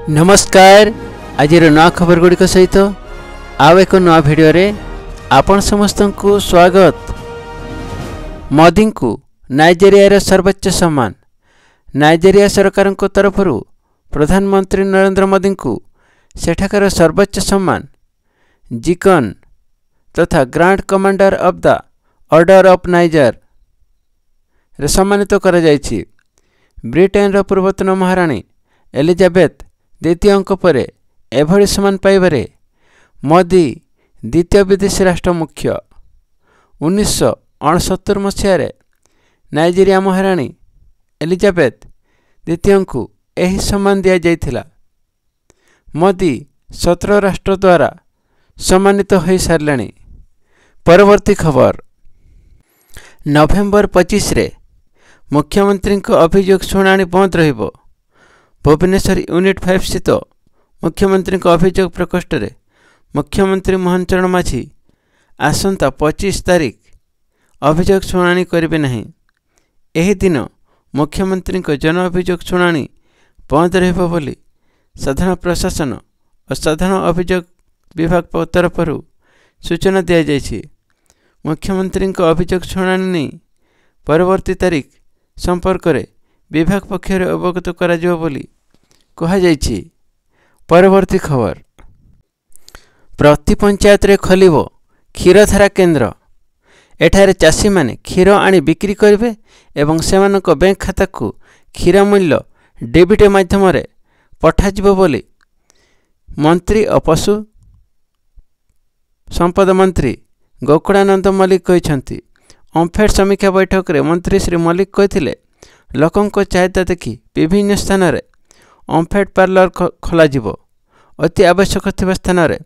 नमस्कार। आज नया खबर गुड़िक सहित आउ एक नया भिडियो रे आपण समस्त को स्वागत। मोदी को नाइजेरिया सर्वोच्च सम्मान। नाइजेरिया सरकार तरफ प्रधानमंत्री नरेंद्र मोदी को सेठाकार सर्वोच्च सम्मान जिकन तथा grand commander of the order of niger रे सम्मानित करा जायछि। ब्रिटेन रो पूर्वतन महारानी एलिजाबेथ द्वितीय परे एभली सम्मान पाइबारे मोदी द्वितीय विदेशी राष्ट्र मुख्य। 1969 मसीह नाइजेरिया महारानी एलिजाबेथ द्वितीय को यही सम्मान दि जाइथिला। मोदी 17 राष्ट्र द्वारा सम्मानित हो सारे। परवर्ती खबर नवेम्बर 25 रे मुख्यमंत्री अभियोग शुणाणी बंद रहिबो। भुवनेश्वर यूनिट 5 स्थित मुख्यमंत्री अभियोग प्रकोष्ठ रे मुख्यमंत्री मोहन चरण माझी आसंता 25 तारीख अभियोग शुणाणी करिबे नहीं। एही दिन मुख्यमंत्री जन अभियोग शुणाणी बंद रहिबो बोली साधारण प्रशासन और साधारण अभियोग विभाग तरफ सूचना दि जाइछि। मुख्यमंत्री अभियोग शुणाणी नहीं परवर्ती तारीख संपर्क में विभाग पक्षर अवगत करा जिवो बोली कहा जाइछि। परवर्ती खबर प्रति पंचायत रे खोलिबो क्षीरधारा केन्द्र। एठारे चाषी माने क्षीर आनी बिक्री करिवे एवं सेमानक बैंक खाता को क्षीर मूल्य डेबिट माध्यम रे पठाजिबो बोली मंत्री और पशु संपद मंत्री गोकुलानंद मल्लिक कहिसंती। ओम्फेड समीक्षा बैठक रे मंत्री श्री मल्लिक कहिथिले लोकों को चाहिदा देखि विभिन्न स्थान रे ओम्फेड पार्लर खोलाजिबो। अति आवश्यक थिबा स्थान रे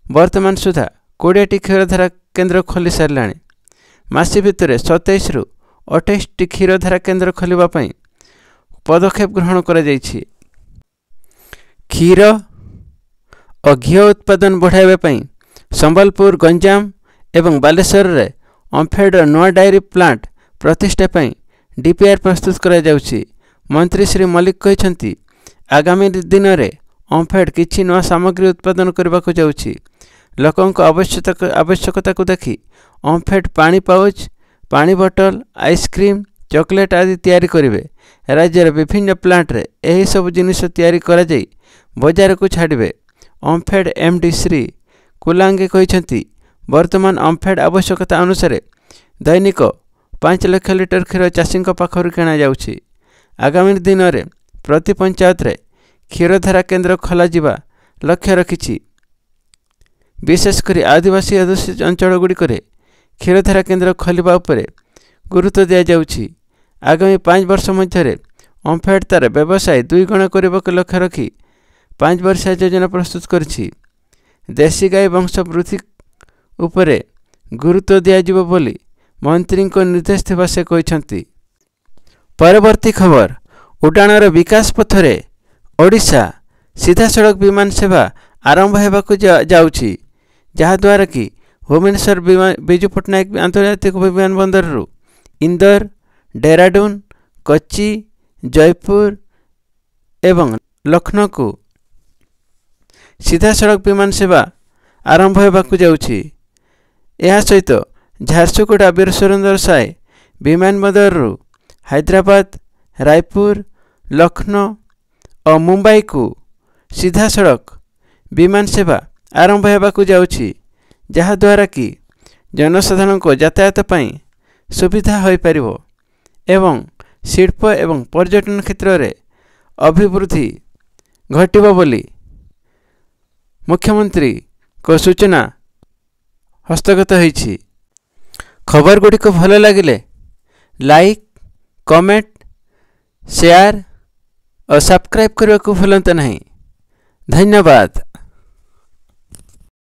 वर्तमान सुधा 20टी क्षीरधारा केन्द्र खोली सारलाणी। मासी भितर 27 रु 28टी क्षीरधारा केन्द्र खोलिबा पई पदक्षेप ग्रहण करा जाइछि। क्षीर और घी उत्पादन बढ़ाइबा पई संबलपुर गंजाम एवं बालेश्वर रे ओम्फेड नवा डायरी प्लांट प्रतिष्ठा पई डीपीआर प्रस्तुत करा जाउछि। मंत्री श्री मल्लिक कहिसंती आगामी दिन में ओम्फेड किछि नवा सामग्री उत्पादन करबा को जाउछि। लोकों को आवश्यकता को देखि ओम्फेड पानी पाउच पानी बोतल आइसक्रीम चॉकलेट आदि तैयारी करिवे। राज्यर विभिन्न प्लांट रे एही सब जिनिस तैयारी करा जाई बाजार को छाड़िबे। ओम्फेड एमडी श्री कुलांगे कहिसंती वर्तमान ओम्फेड आवश्यकता अनुसार दैनिक 5 लाख लिटर क्षीर चाषी पाखर किणा जाउछि। आगामी दिन में प्रति पंचायत रे क्षीरधारा केन्द्र खोलाजिबा लक्ष्य रखिछि। विशेषकर आदिवासी अध्युषित अंचल गुड़िक क्षीरधारा केन्द्र खोलिबा उपरे गुरुत्व दिया जाउछि। आगामी 5 वर्ष मध्य ओम्फेड तार व्यवसाय 2 गुणा करने को लक्ष्य रखी 5 वर्षीय योजना प्रस्तुत करिछि। देशी गाय वंश वृद्धि उपरे गुरुत्व दिया जिवो बोली मंत्री को निर्देश थिबा से कहिसंती। परवर्ती खबर उड़ाणर विकास पथरे ओडिशा सीधा सड़क विमान सेवा आरंभ हेबाकु जाउछि, जहाद्वारा कि भुवनेश्वर बिजू पट्टनायक आंतर्जातिक विमानबंदर रु इंदौर डेहराडून कोच्चि जयपुर एवं लखनऊ को सीधा सड़क विमान सेवा आरंभ हेबाकु जाउछि। यह सहित झारसुगुड़ा वीर सुरेंद्र साय विमानबंदर रु हैदराबाद रायपुर लखनऊ और मुंबई को सीधा सड़क विमान सेवा आरंभ हेबाकु जाउछि, जहाद्वारा कि जनसाधारण को यातायात पई सुविधा होई परिबो एवं शिल्प एवं पर्यटन क्षेत्र में अभिवृद्धि घटिबो बोली मुख्यमंत्री को सूचना हस्तगत होइछि। खबर गुड़ी को भल लगिले लाइक कमेंट शेयर और सब्सक्राइब करने को भूलंत नहीं। धन्यवाद।